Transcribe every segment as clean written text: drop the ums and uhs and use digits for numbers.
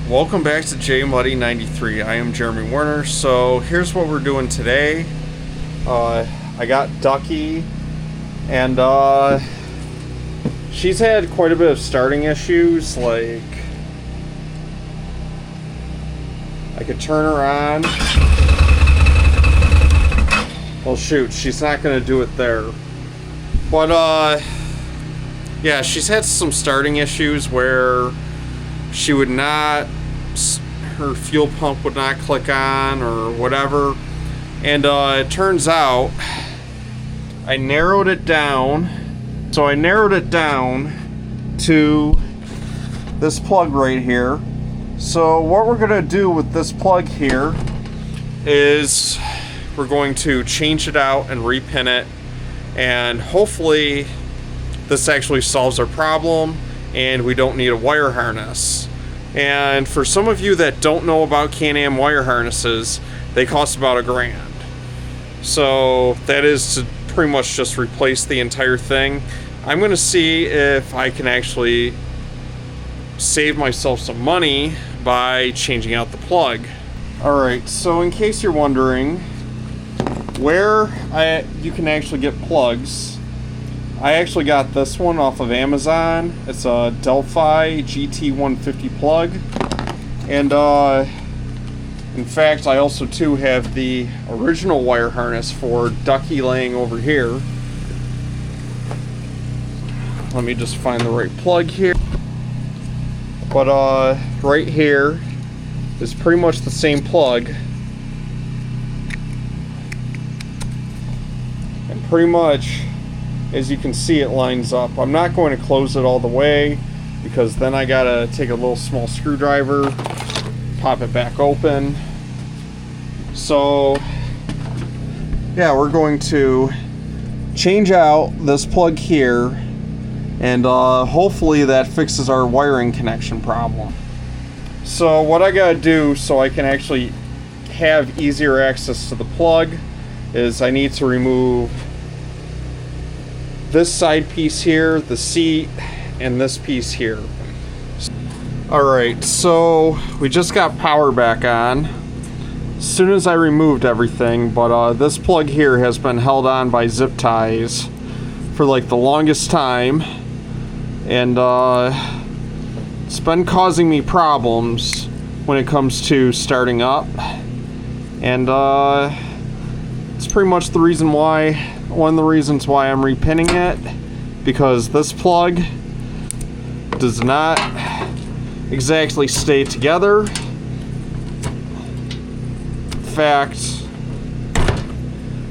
Welcome back to JMuddy93. I am Jeremy Werner. So here's what we're doing today. I got Ducky, and she's had quite a bit of starting issues. Like, I could turn her on. Well, shoot, she's not gonna do it there. But yeah, she's had some starting issues where she would not, her fuel pump would not click on or whatever. And it turns out I narrowed it down. So I narrowed it down to this plug right here. So what we're gonna do with this plug here is we're going to change it out and repin it, and hopefully this actually solves our problem and we don't need a wire harness. And for some of you that don't know about Can-Am wire harnesses, they cost about $1,000. So that is to pretty much just replace the entire thing. I'm going to see if I can actually save myself some money by changing out the plug. Alright, so in case you're wondering where you can actually get plugs, I actually got this one off of Amazon. It's a Delphi GT150 plug. And in fact, I also too have the original wire harness for Ducky laying over here. Let me just find the right plug here. But right here is pretty much the same plug. And pretty much, as you can see, it lines up. I'm not going to close it all the way because then I gotta take a little small screwdriver, pop it back open. So yeah, we're going to change out this plug here, and hopefully that fixes our wiring connection problem. So what I gotta do so I can actually have easier access to the plug is I need to remove this side piece here, the seat, and this piece here. Alright, so we just got power back on as soon as I removed everything, but this plug here has been held on by zip ties for like the longest time, and it's been causing me problems when it comes to starting up, and it's pretty much the reason why, one of the reasons why I'm repinning it, because this plug does not exactly stay together. In fact,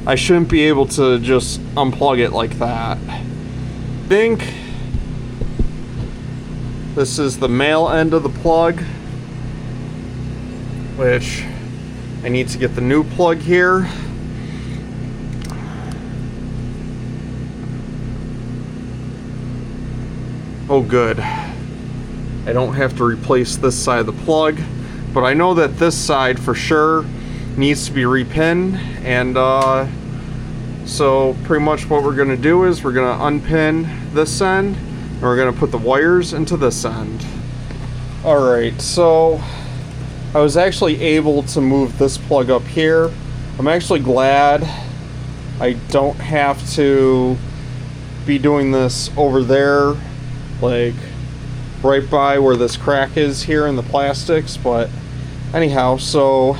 I shouldn't be able to just unplug it like that. I think this is the male end of the plug, which I need to get the new plug here. Oh good, I don't have to replace this side of the plug, but I know that this side for sure needs to be repinned, and so pretty much what we're going to do is we're going to unpin this end and we're going to put the wires into this end. Alright, so I was actually able to move this plug up here. I'm actually glad I don't have to be doing this over there, like right by where this crack is here in the plastics. But anyhow, so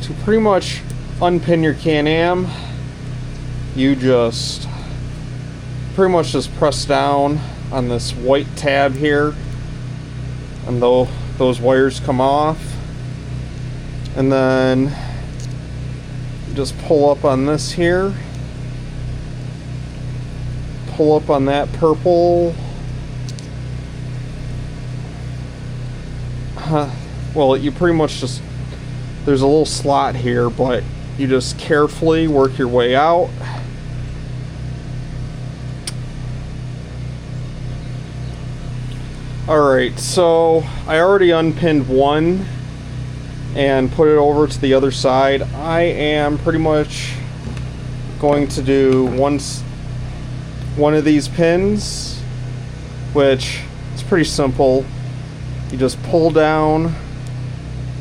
to pretty much unpin your Can-Am, you just pretty much just press down on this white tab here, and those wires come off, and then just pull up on this here, pull up on that purple, well, you pretty much just, there's a little slot here, but you just carefully work your way out. Alright, so I already unpinned one and put it over to the other side. I am pretty much going to do one of these pins, which is pretty simple. You just pull down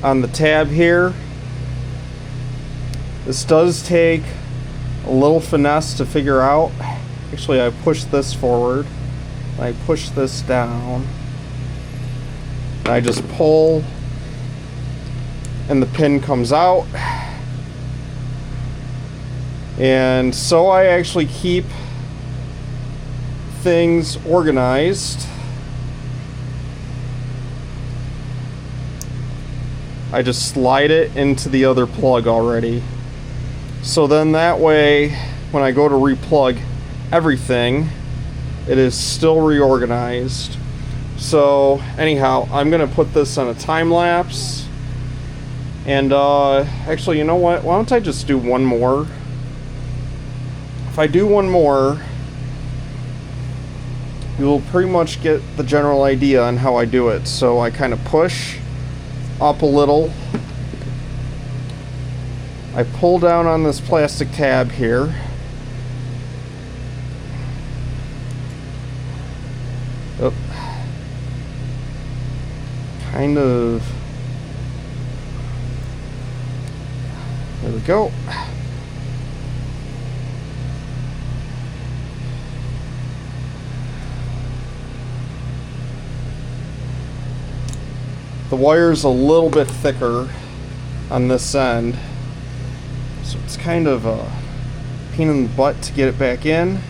on the tab here. This does take a little finesse to figure out. Actually, I push this forward. I push this down. And I just pull, and the pin comes out. And so I actually keep things organized. I just slide it into the other plug already. So then that way, when I go to replug everything, it is still reorganized. So anyhow, I'm gonna put this on a time lapse. And actually, you know what? Why don't I just do one more? If I do one more, you'll pretty much get the general idea on how I do it. So I kind of push up a little. I pull down on this plastic tab here. Oh. Kind of. There we go. The wire's a little bit thicker on this end, so it's kind of a pain in the butt to get it back in.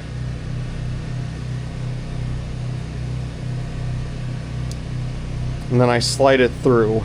And then I slide it through.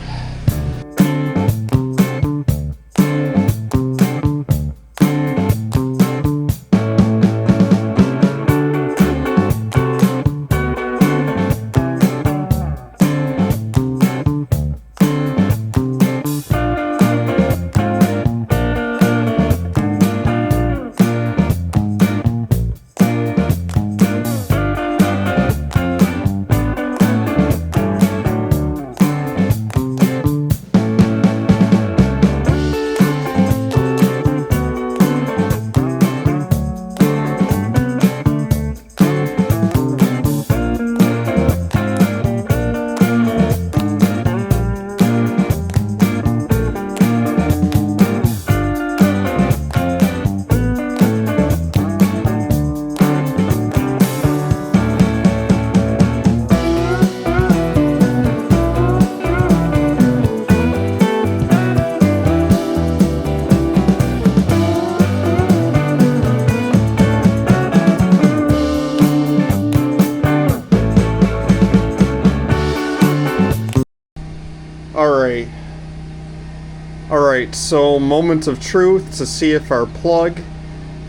Alright, so moment of truth to see if our plug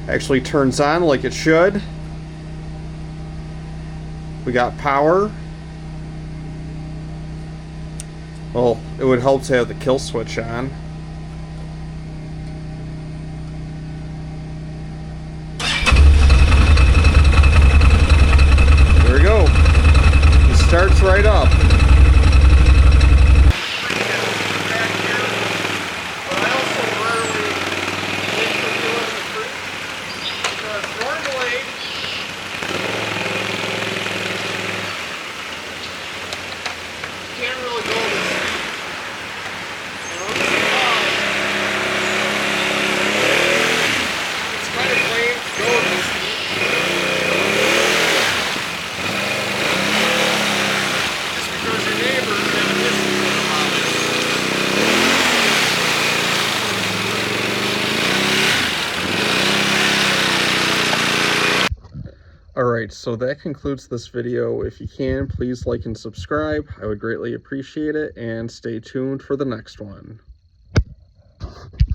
actually turns on like it should. We got power. Well, it would help to have the kill switch on. There we go. It starts right up. Alright, so that concludes this video. If you can, please like and subscribe. I would greatly appreciate it, and stay tuned for the next one.